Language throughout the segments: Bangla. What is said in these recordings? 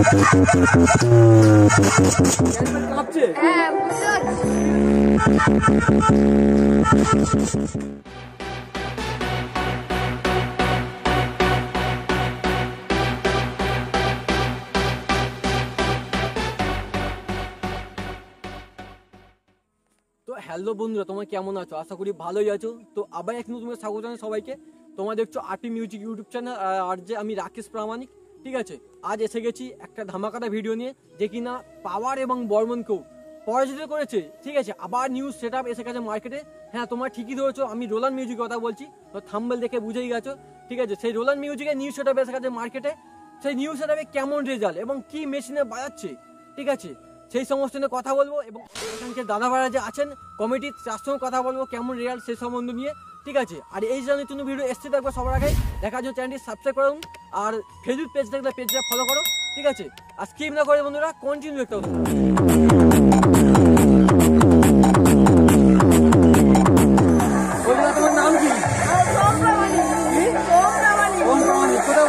হ্যালো বন্ধুরা, তোমরা কেমন আছো? আশা করি ভালোই আছো। তো আবার এক নতুন স্বাগত জানাই সবাইকে। তোমরা দেখছো আরপি মিউজিক ইউটিউব চ্যানেল, আর যে আমি রাকেশ প্রামাণিক। ঠিক আছে, আজ এসে গেছি একটা ধামাকাটা ভিডিও নিয়ে, যে কিনা পাওয়ার এবং বর্মনকেও পরাজিত করেছে। ঠিক আছে, আবার নিউজ সেট আপ এসে গেছে মার্কেটে। হ্যাঁ, তোমরা ঠিকই ধরেছো, আমি রোলান মিউজিকের কথা বলছি। তো থাম্বনেল দেখে বুঝেই গেছো। ঠিক আছে, সেই রোলান মিউজিকের নিউজ সেট আপ এসে গেছে মার্কেটে। সেই নিউজ সেট আপে কেমন রেজাল্ট এবং কি মেশিনে বাজাচ্ছে, ঠিক আছে, সেই সমস্ত নিয়ে কথা বলবো। এবং এখানকার দাদা ভাইরা যে আছেন কমিটির, তার সঙ্গে কথা বলবো কেমন রেজাল্ট সেই সম্বন্ধ নিয়ে। ঠিক আছে, আর এই জন্য নতুন ভিডিও এসছে দেখবো সবার আগে দেখার জন্য চ্যানেলটি সাবস্ক্রাইব করুন, আর ফেসবুক পেজ দেখলে পেজটা ফলো করো। ঠিক আছে, আর স্কিপ না করে বন্ধুরা কন্টিনিউ দেখতে হবে। তোমার নাম কি? কোথায়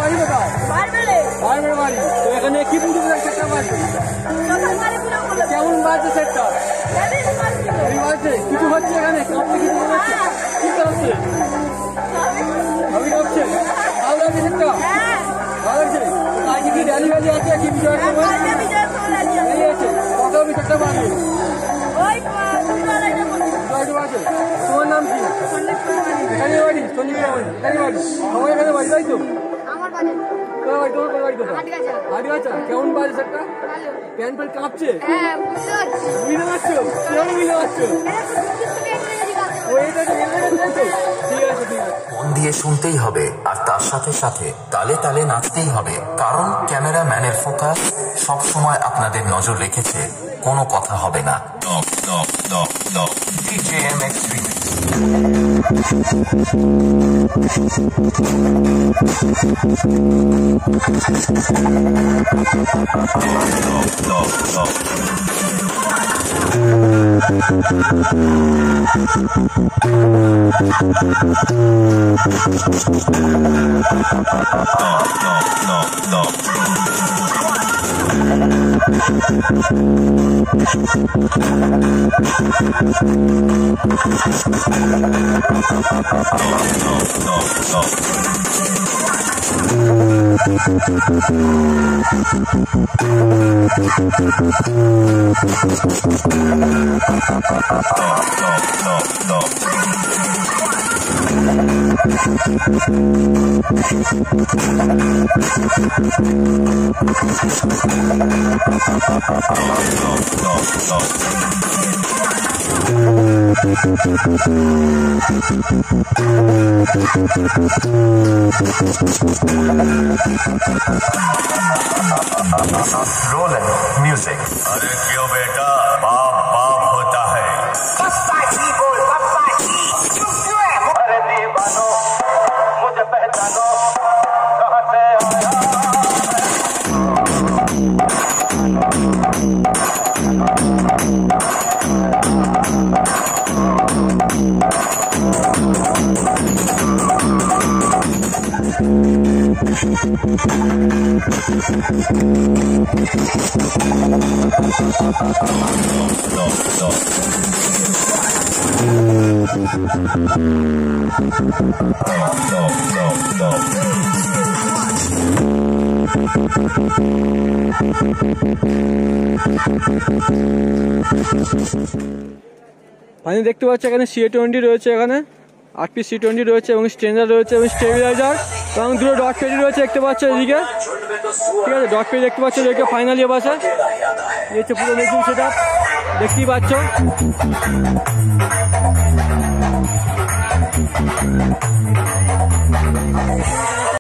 বাড়ি? তো এখানে কি পুজো সেটটা বাজছে? কেমন বাজছে সেটটা? বাজছে কিছু হচ্ছে এখানে? কাঁপতে কিছু হচ্ছে? কি কাঁপছে? আমি কাঁপছে? ভালো লাগছে সেটটা? ভালো লাগছে? আজকে কি র্যালি ভ্যালি আছে? কি বিজয়ের সময় আছে? কত অবধি সেটটা বাজবে? তোমার নাম কি? এখানে বাড়ি? সঞ্জীবের বাড়ি? এখানে বাড়ি? সবাই এখানে বাড়ি, তাই তো? কেমন বাজে সেটটা? প্যান প্যান কাঁপছে? বুঝতে পারছো? কেমন বুঝতে পারছো? মন দিয়ে শুনতেই হবে, আর তার সাথে সাথে তালে তালে নাচতেই হবে, কারণ ক্যামেরাম্যানের ফোকাস সব সময় আপনাদের নজর রেখেছে। কোনো কথা হবে না। DJMX Remix। रोलन म्यूजिक। अरे क्यों बेटा, बाप बाप होता है। पप्पा जी बोल, पप्पा जी चुप क्यों है? अरे दीवानो मुझे पहचानो, कहाँ से আমি দেখতে পাচ্ছি এখানে C20 রয়েছে, এখানে আরপি C20 রয়েছে এবং স্ট্রেঞ্জার রয়েছে এবং স্টেবিলাইজার এবং দুটো ডট পেডি রয়েছে দেখতে পাচ্ছ এদিকে। ঠিক আছে, ডট পেডি দেখতে পাচ্ছ এদিকে ফাইনালি বাসে এই হচ্ছে পুরো মেশিন সেট আপ দেখতেই পাচ্ছ।